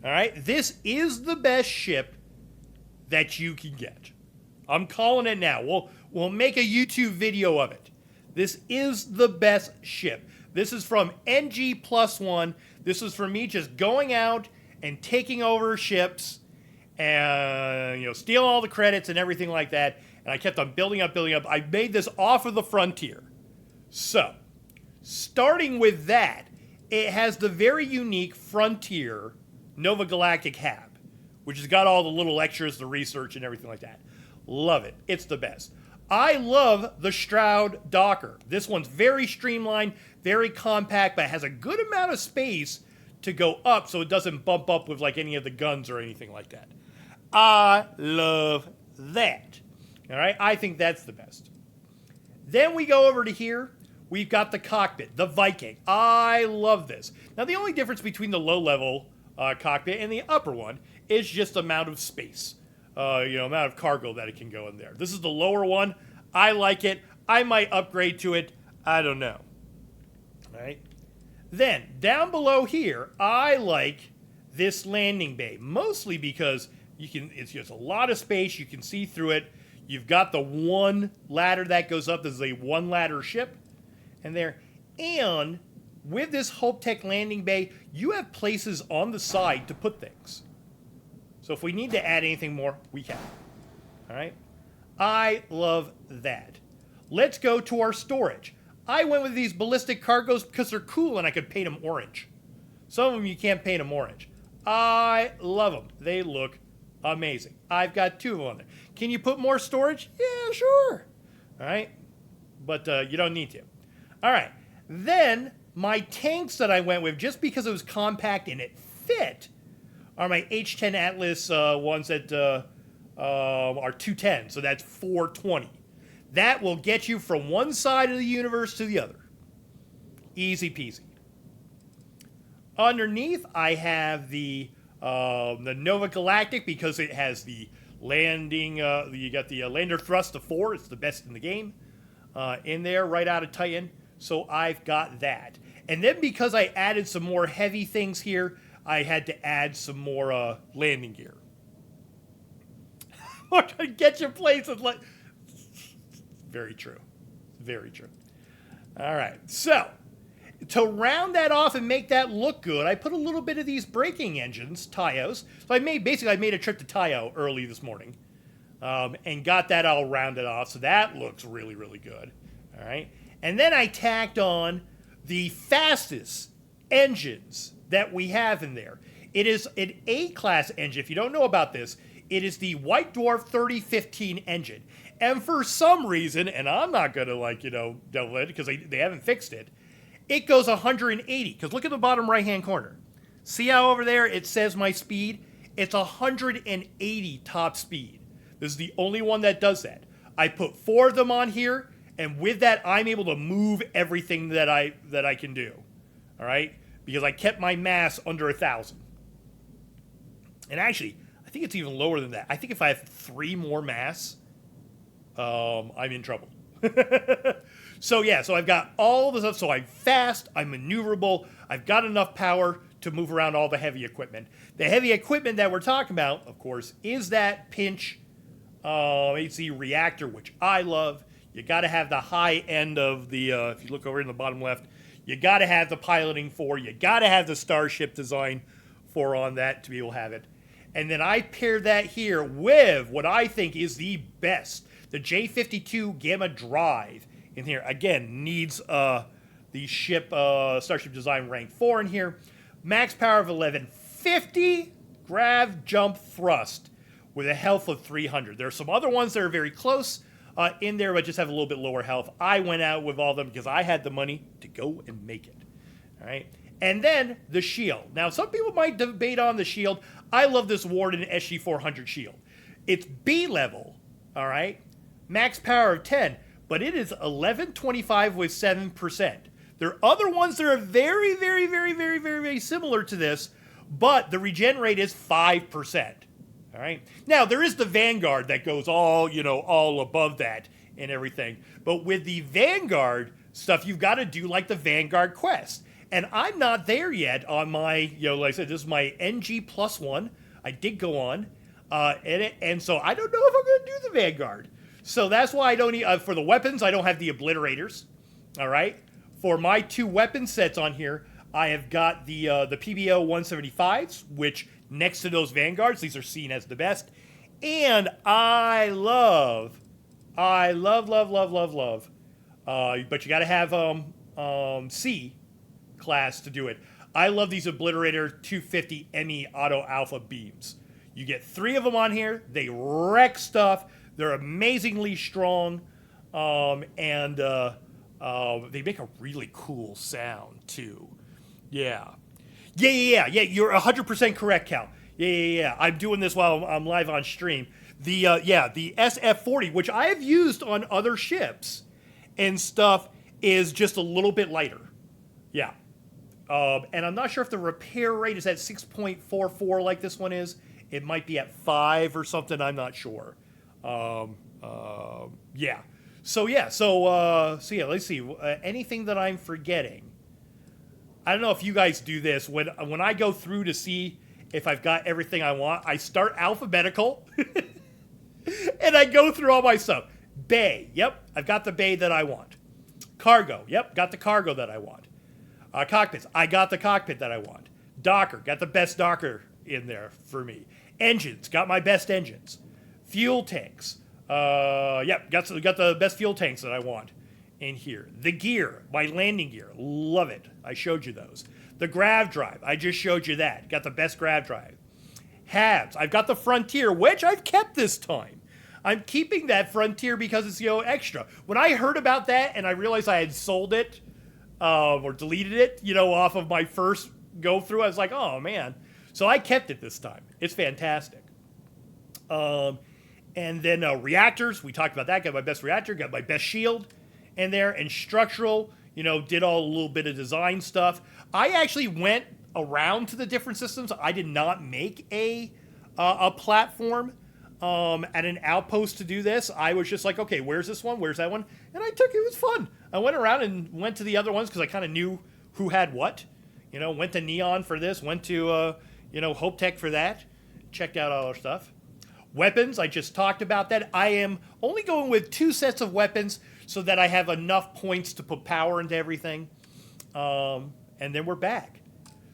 All right, this is the best ship that you can get. I'm calling it now. We'll make a YouTube video of it. This is the best ship. This is from NG Plus One. This is for me just going out and taking over ships and stealing all the credits and everything like that. And I kept on building up, building up. I made this off of the Frontier. So, starting with that, it has the very unique Frontier Nova Galactic Hab, which has got all the little extras, the research, and everything like that. Love it. It's the best. I love the Stroud Docker. This one's very streamlined, very compact, but has a good amount of space to go up so it doesn't bump up with like any of the guns or anything like that. I love that. All right, I think that's the best. Then we go over to here. We've got the cockpit, the Viking. I love this. Now, the only difference between the low-level cockpit and the upper one is just the amount of space, amount of cargo that it can go in there. This is the lower one. I like it. I might upgrade to it. I don't know. All right. Then, down below here, I like this landing bay, mostly because it's just a lot of space. You can see through it. You've got the one ladder that goes up. This is a one-ladder ship. And there. And with this Hope Tech landing bay, you have places on the side to put things. So if we need to add anything more, we can. All right? I love that. Let's go to our storage. I went with these ballistic cargos because they're cool and I could paint them orange. Some of them you can't paint them orange. I love them. They look amazing. I've got 2 of them on there. Can you put more storage? Yeah, sure. All right? But you don't need to. All right. Then my tanks that I went with, just because it was compact and it fit, are my H10 Atlas ones that are 210. So that's 420. That will get you from one side of the universe to the other. Easy peasy. Underneath, I have the Nova Galactic because it has the landing. You got the lander thrust of 4. It's the best in the game. In there, right out of Titan. So I've got that. And then because I added some more heavy things here, I had to add some more landing gear. To get your places like. Very true. Very true. All right. So, to round that off and make that look good, I put a little bit of these braking engines, Taios. So I made a trip to Taio early this morning and got that all rounded off. So that looks really, really good. All right. And then I tacked on the fastest engines that we have in there. It is an A-class engine. If you don't know about this, it is the White Dwarf 3015 engine. And for some reason, and I'm not going to delve it because they haven't fixed it, it goes 180. Because look at the bottom right-hand corner. See how over there it says my speed? It's 180 top speed. This is the only one that does that. I put 4 of them on here, and with that, I'm able to move everything that I can do. All right? Because I kept my mass under 1,000. And actually, I think it's even lower than that. I think if I have 3 more mass, I'm in trouble. So I've got all the stuff. So I'm fast, I'm maneuverable, I've got enough power to move around all the heavy equipment. The heavy equipment that we're talking about, of course, is that pinch HC reactor, which I love. You got to have the high end of the, if you look over in the bottom left, you got to have the piloting for, you got to have the Starship design for on that to be able to have it. And then I pair that here with what I think is the best, the J52 Gamma Drive in here. Again, needs the ship, Starship Design rank 4 in here. Max power of 1150, grav jump thrust with a health of 300. There are some other ones that are very close in there, but just have a little bit lower health. I went out with all of them because I had the money to go and make it. All right. And then the shield. Now, some people might debate on the shield. I love this Warden SG400 shield. It's B level, all right? Max power of 10, but it is 1125 with 7%. There are other ones that are very, very, very, very, very, very similar to this, but the regen rate is 5%. All right. Now, there is the Vanguard that goes all above that and everything. But with the Vanguard stuff, you've got to do like the Vanguard quest. And I'm not there yet on my, like I said, this is my NG plus one. I did go on. And so I don't know if I'm going to do the Vanguard. So that's why I don't need, for the weapons, I don't have the Obliterators. All right. For my 2 weapon sets on here, I have got the PBO 175s, which next to those Vanguards, these are seen as the best. And I love, but you got to have C class to do it. I love these Obliterator 250 ME Auto Alpha beams. You get 3 of them on here. They wreck stuff. They're amazingly strong, and they make a really cool sound too. Yeah. You're 100% correct, Cal. Yeah. I'm doing this while I'm live on stream. The SF-40, which I have used on other ships and stuff, is just a little bit lighter. Yeah. And I'm not sure if the repair rate is at 6.44 like this one is. It might be at 5 or something. I'm not sure. Yeah. So let's see. Anything that I'm forgetting? I don't know if you guys do this. When I go through to see if I've got everything I want, I start alphabetical, and I go through all my stuff. Bay. Yep, I've got the bay that I want. Cargo. Yep, got the cargo that I want. Cockpits. I got the cockpit that I want. Docker. Got the best docker in there for me. Engines. Got my best engines. Fuel tanks. Yep, got the best fuel tanks that I want in here. The gear, my landing gear, love it. I showed you those. The grav drive, I just showed you that. Got the best grav drive. Halves, I've got the Frontier, which I've kept this time. I'm keeping that Frontier because it's, extra. When I heard about that and I realized I had sold it or deleted it, off of my first go through, I was like, oh man. So I kept it this time. It's fantastic. And then reactors, we talked about that. Got my best reactor, got my best shield in there, and structural, did a little bit of design stuff. I actually went around to the different systems. I did not make a platform at an outpost to do this. I was just like, okay, where's this one? Where's that one? And I took it. It was fun. I went around and went to the other ones because I kind of knew who had what. Went to Neon for this, went to, Hope Tech for that. Checked out all our stuff. Weapons, I just talked about that. I am only going with 2 sets of weapons so that I have enough points to put power into everything. And then we're back.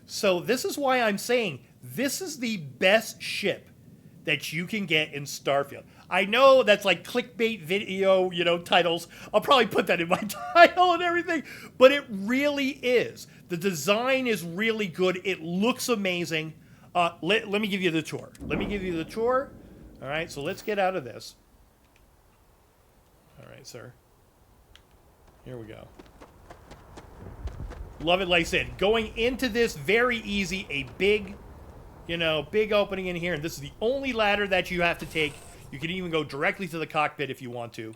So this is why I'm saying this is the best ship that you can get in Starfield. I know that's like clickbait video, titles. I'll probably put that in my title and everything. But it really is. The design is really good. It looks amazing. Let me give you the tour. All right, so let's get out of this. All right, sir. Here we go. Love it, like I said. Going into this, very easy. A big, big opening in here. And this is the only ladder that you have to take. You can even go directly to the cockpit if you want to.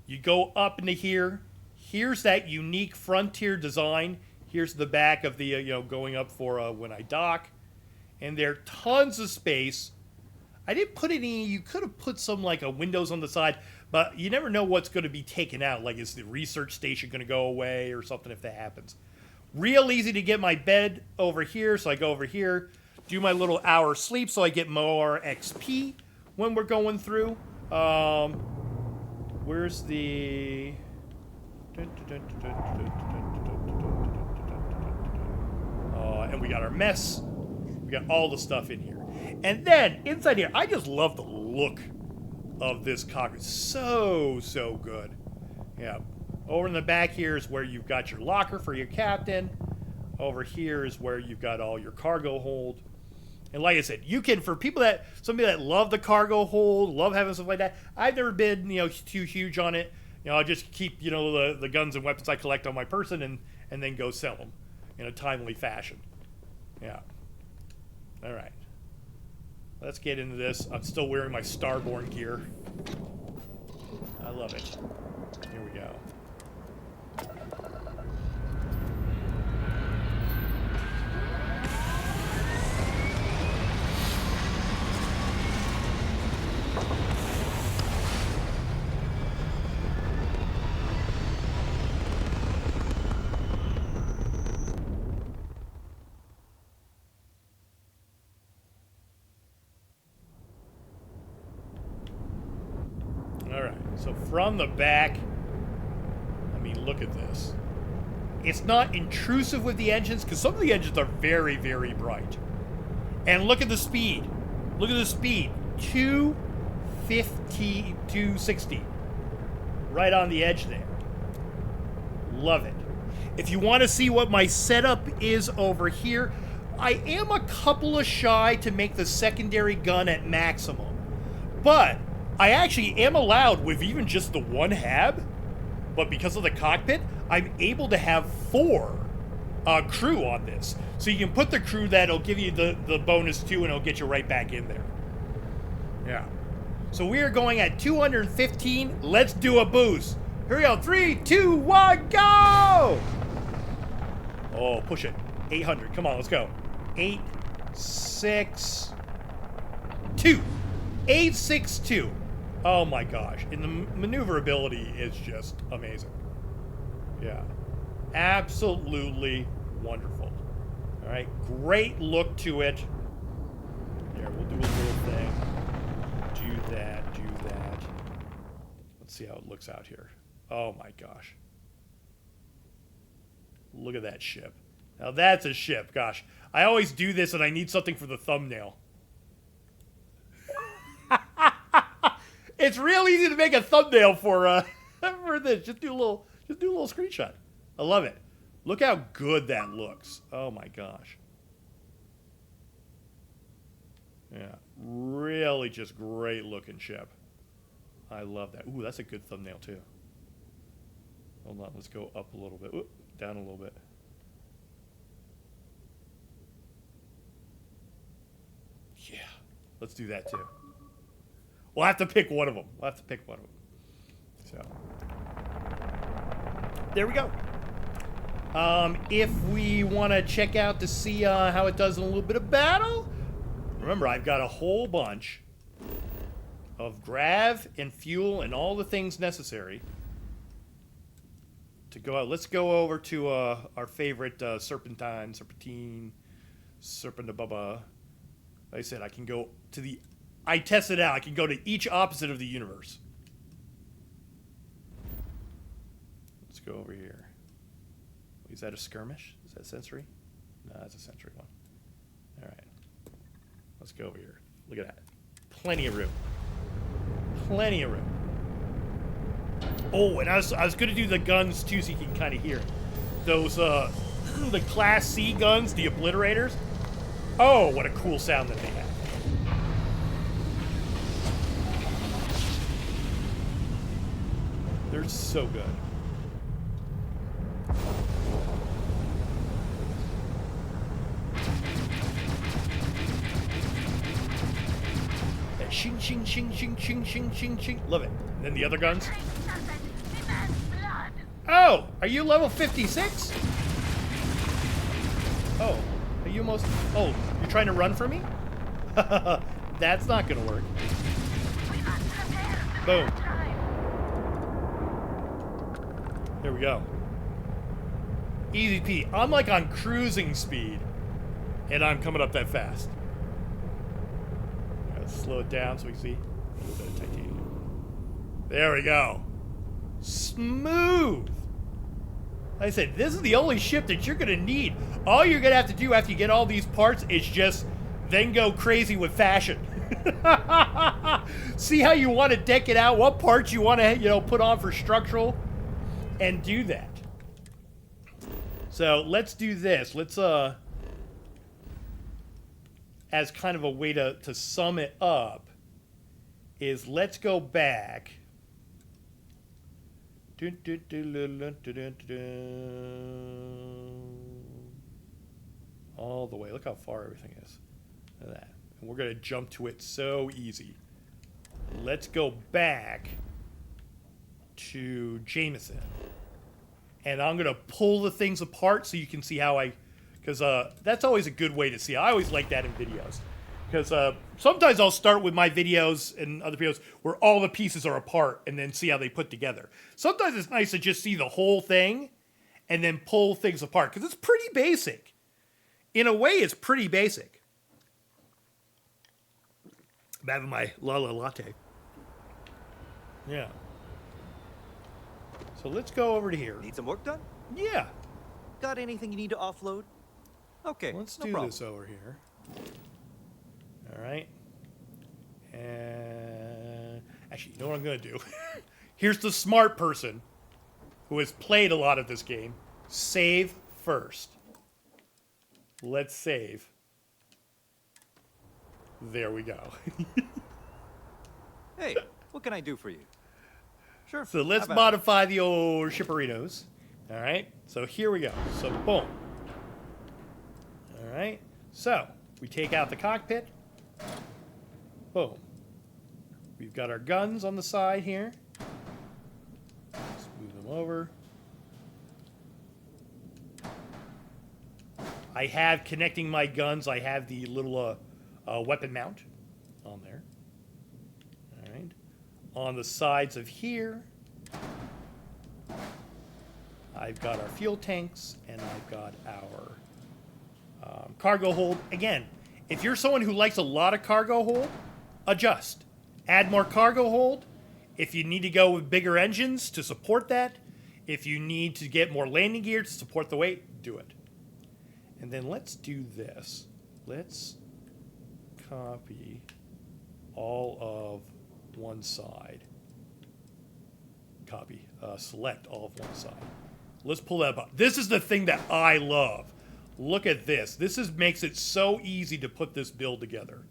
You go up into here. Here's that unique Frontier design. Here's the back of the, going up for when I dock. And there are tons of space. I didn't put any, you could have put some like a windows on the side, but you never know what's going to be taken out. Like, is the research station going to go away or something if that happens? Real easy to get my bed over here. So I go over here, do my little hour sleep so I get more XP when we're going through. Where's the... and we got our mess. We got all the stuff in here. And then, inside here, I just love the look of this cockpit. So good. Yeah. Over in the back here is where you've got your locker for your captain. Over here is where you've got all your cargo hold. And like I said, you can, for people that, somebody that love the cargo hold, love having stuff like that, I've never been, too huge on it. I'll just keep, the guns and weapons I collect on my person and then go sell them in a timely fashion. Yeah. All right. Let's get into this. I'm still wearing my Starborn gear. I love it. Here we go. So from the back, I mean, look at this. It's not intrusive with the engines, because some of the engines are very, very bright. And look at the speed. Look at the speed. 250, 260. Right on the edge there. Love it. If you want to see what my setup is over here, I am a couple of shy to make the secondary gun at maximum. But I actually am allowed with even just the one hab. But because of the cockpit, I'm able to have 4 crew on this. So you can put the crew that'll give you the bonus 2 and it'll get you right back in there. Yeah. So we are going at 215. Let's do a boost. Here we go. 3, 2, 1, go! Oh, push it. 800. Come on, let's go. 8, 6, 2. 8, 6, 2. Oh my gosh. And the maneuverability is just amazing. Yeah. Absolutely wonderful. All right. Great look to it. There, we'll do a little thing. Do that, do that. Let's see how it looks out here. Oh my gosh. Look at that ship. Now that's a ship. Gosh. I always do this and I need something for the thumbnail. It's real easy to make a thumbnail for this. Just do a little screenshot. I love it. Look how good that looks. Oh my gosh. Yeah, really just great looking ship. I love that. Ooh, that's a good thumbnail too. Hold on, let's go up a little bit. Ooh, down a little bit. Yeah, let's do that too. We'll have to pick one of them. So, there we go. If we want to check out to see how it does in a little bit of battle, remember, I've got a whole bunch of grav and fuel and all the things necessary to go out. Let's go over to our favorite Serpentine. Like I said, I can go to the... I tested it out. I can go to each opposite of the universe. Let's go over here. Is that a skirmish? Is that sensory? No, that's a sensory one. All right. Let's go over here. Look at that. Plenty of room. Plenty of room. Oh, and I was going to do the guns, too, so you can kind of hear it. Those, the Class C guns, the Obliterators. Oh, what a cool sound that they have. They're so good. That shing, shing, shing, shing, shing, shing, shing, shing. Love it. And then the other guns. Oh, are you level 56? Oh, are you almost... Oh, you're trying to run from me? That's not gonna work. Boom. There we go. Easy peasy. I'm like on cruising speed, and I'm coming up that fast. Let's slow it down so we can see a little bit of titanium. There we go. Smooth. Like I said, this is the only ship that you're going to need. All you're going to have to do after you get all these parts is just then go crazy with fashion. See how you want to deck it out, what parts you want to, put on for structural, and do that. So let's do this. Let's, as kind of a way to sum it up, is let's go back. All the way. Look how far everything is. Look at that. And we're going to jump to it so easy. Let's go back to Jameson. And I'm going to pull the things apart so you can see how because that's always a good way to see. I always like that in videos. Because sometimes I'll start with my videos and other videos where all the pieces are apart and then see how they put together. Sometimes it's nice to just see the whole thing and then pull things apart. Because it's pretty basic. In a way, it's pretty basic. I'm having my Lala latte. Yeah. So let's go over to here. Need some work done? Yeah. Got anything you need to offload? Okay, Let's no do problem. this over here. All right. And actually, you know what I'm going to do? Here's the smart person who has played a lot of this game. Save first. Let's save. There we go. Hey, what can I do for you? Sure. So let's modify the old shipperinos. All right. So here we go. So boom. All right. So we take out the cockpit. Boom. We've got our guns on the side here. Let's move them over. I have connecting my guns. I have the little weapon mount on there. All right. On the sides of here, I've got our fuel tanks and I've got our cargo hold. Again, if you're someone who likes a lot of cargo hold, adjust. Add more cargo hold. If you need to go with bigger engines to support that, if you need to get more landing gear to support the weight, do it. And then let's do this. Let's copy all of one side. Copy. Select all of one side. Let's pull that up. This is the thing that I love. Look at this. This makes it so easy to put this build together.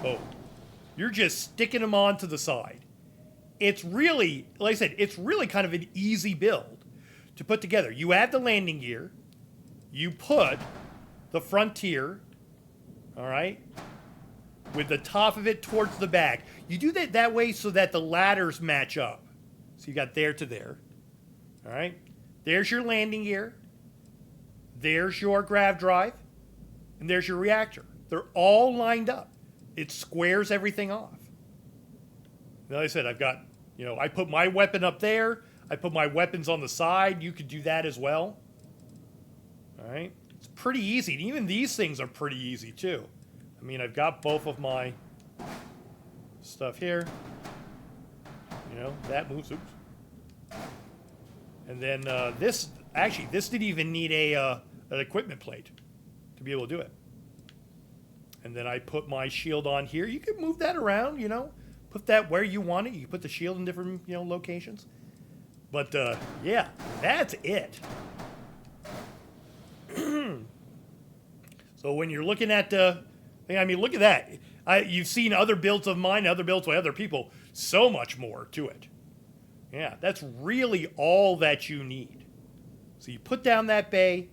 Oh, you're just sticking them onto the side. It's really, like I said, it's really kind of an easy build to put together. You add the landing gear. You put the frontier, all right, with the top of it towards the back. You do that way so that the ladders match up. So you got there to there. All right. There's your landing gear. There's your grav drive. And there's your reactor. They're all lined up. It squares everything off. Like I said, I've got, I put my weapon up there. I put my weapons on the side. You could do that as well. All right. It's pretty easy. And even these things are pretty easy too. I mean, I've got both of my stuff here. That moves. Oops. And then this didn't even need an equipment plate to be able to do it. And then I put my shield on here. You can move that around, put that where you want it. You can put the shield in different, locations. But yeah, that's it. So when you're looking at, look at that. You've seen other builds of mine, other builds by other people. So much more to it. Yeah, that's really all that you need. So you put down that bay.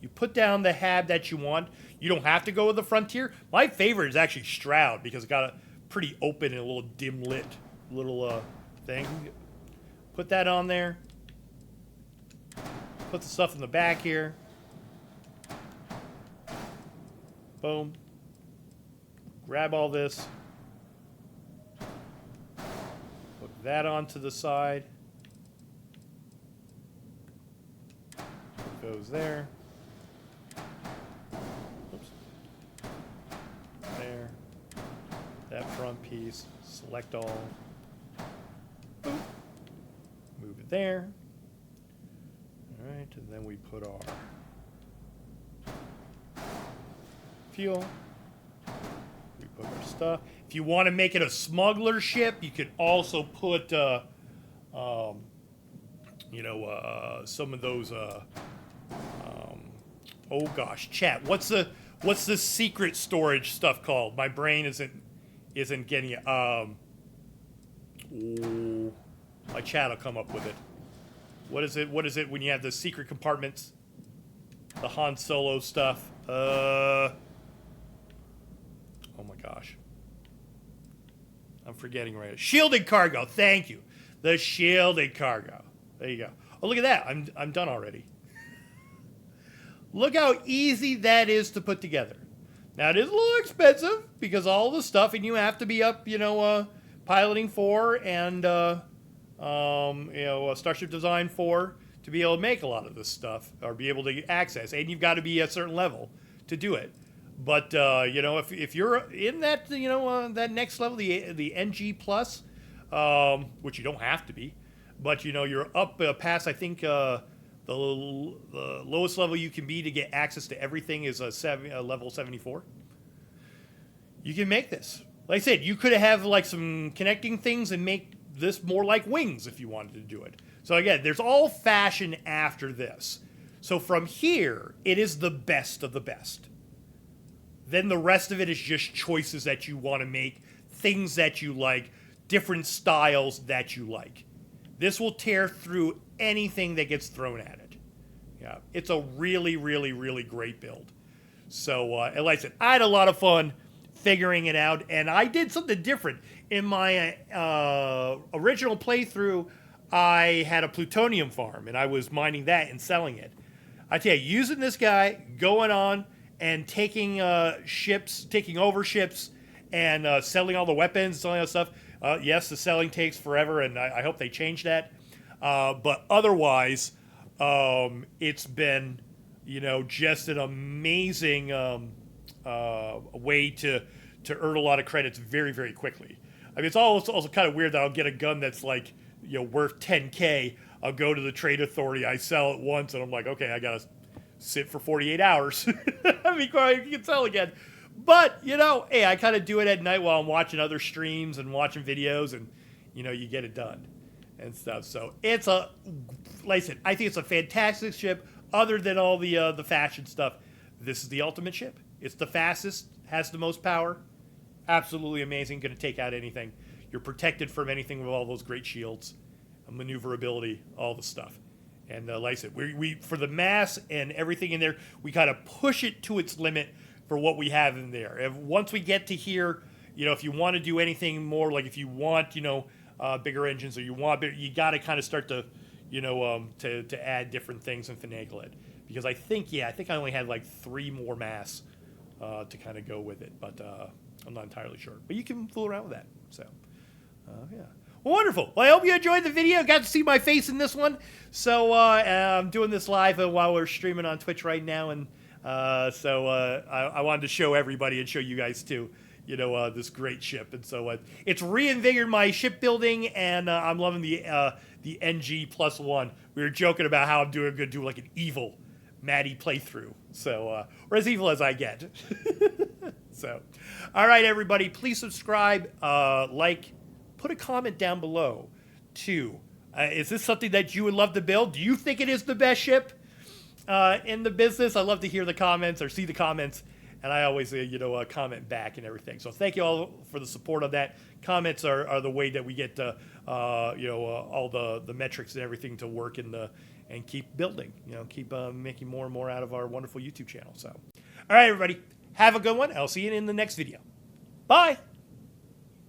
You put down the hab that you want. You don't have to go with the Frontier. My favorite is actually Stroud because it's got a pretty open and a little dim lit little thing. Put that on there. Put the stuff in the back here. Boom. Grab all this. Put that onto the side. Goes there. Oops. There. That front piece. Select all. Boom. Move it there. All right, and then we put our fuel. We put our stuff. If you want to make it a smuggler ship, you could also put, some of those. Oh gosh, chat. What's the secret storage stuff called? My brain isn't getting it. My chat will come up with it. What is it when you have the secret compartments? The Han Solo stuff. Oh my gosh. I'm forgetting right. Shielded cargo. Thank you. The shielded cargo. There you go. Oh, look at that. I'm done already. Look how easy that is to put together. Now, it is a little expensive because all the stuff, and you have to be up, piloting 4 and, Starship Design 4 to be able to make a lot of this stuff or be able to access. And you've got to be a certain level to do it. But you know, if you're in that that next level, the NG plus, which you don't have to be, but you know you're up past I think the lowest level you can be to get access to everything is a level 74. You can make this. Like I said, you could have like some connecting things and make this more like wings if you wanted to do it. So again, there's all fashion after this. So from here, it is the best of the best. Then the rest of it is just choices that you want to make, things that you like, different styles that you like. This will tear through anything that gets thrown at it. Yeah, it's a really, really, really great build. So, and like I said, I had a lot of fun figuring it out, and I did something different. In my original playthrough, I had a plutonium farm, and I was mining that and selling it. I tell you, using this guy, going on and taking ships, taking over ships, and selling all the weapons, selling all that stuff. Yes, the selling takes forever, and I hope they change that. But otherwise, it's been, you know, just an amazing way to earn a lot of credits very, very quickly. I mean, it's also kind of weird that I'll get a gun that's like, you know, worth 10K. I'll go to the trade authority, I sell it once, and I'm like, okay, I gotta sit for 48 hours before I can sell again. But, you know, hey, I kind of do it at night while I'm watching other streams and watching videos, and, you know, you get it done and stuff. So it's a, like I said, I think it's a fantastic ship. Other than all the fashion stuff, this is the ultimate ship. It's the fastest, has the most power. Absolutely amazing. Going to take out anything. You're protected from anything with all those great shields, maneuverability, all the stuff. And like I said, we for the mass and everything in there, we kind of push it to its limit for what we have in there. And once we get to here, you know, if you want to do anything more, like if you want, you know, bigger engines, or you want bigger, you got to kind of start to, you know, to add different things and finagle it. Because I think I only had like 3 more mass to kind of go with it, but I'm not entirely sure. But you can fool around with that. So, yeah. Well, wonderful. Well, I hope you enjoyed the video. Got to see my face in this one. So I'm doing this live while we're streaming on Twitch right now, and so I wanted to show everybody and show you guys too, you know, this great ship. And so it's reinvigorated my shipbuilding, and I'm loving the NG+1. We were joking about how I'm going to do like an evil Maty playthrough. So, or as evil as I get. So, all right, everybody, please subscribe, like, put a comment down below, too. Is this something that you would love to build? Do you think it is the best ship in the business? I love to hear the comments or see the comments, and I always, you know, comment back and everything. So thank you all for the support of that. Comments are the way that we get, you know, all the metrics and everything to work and keep building, you know, keep making more and more out of our wonderful YouTube channel. So, all right, everybody, have a good one. I'll see you in the next video. Bye.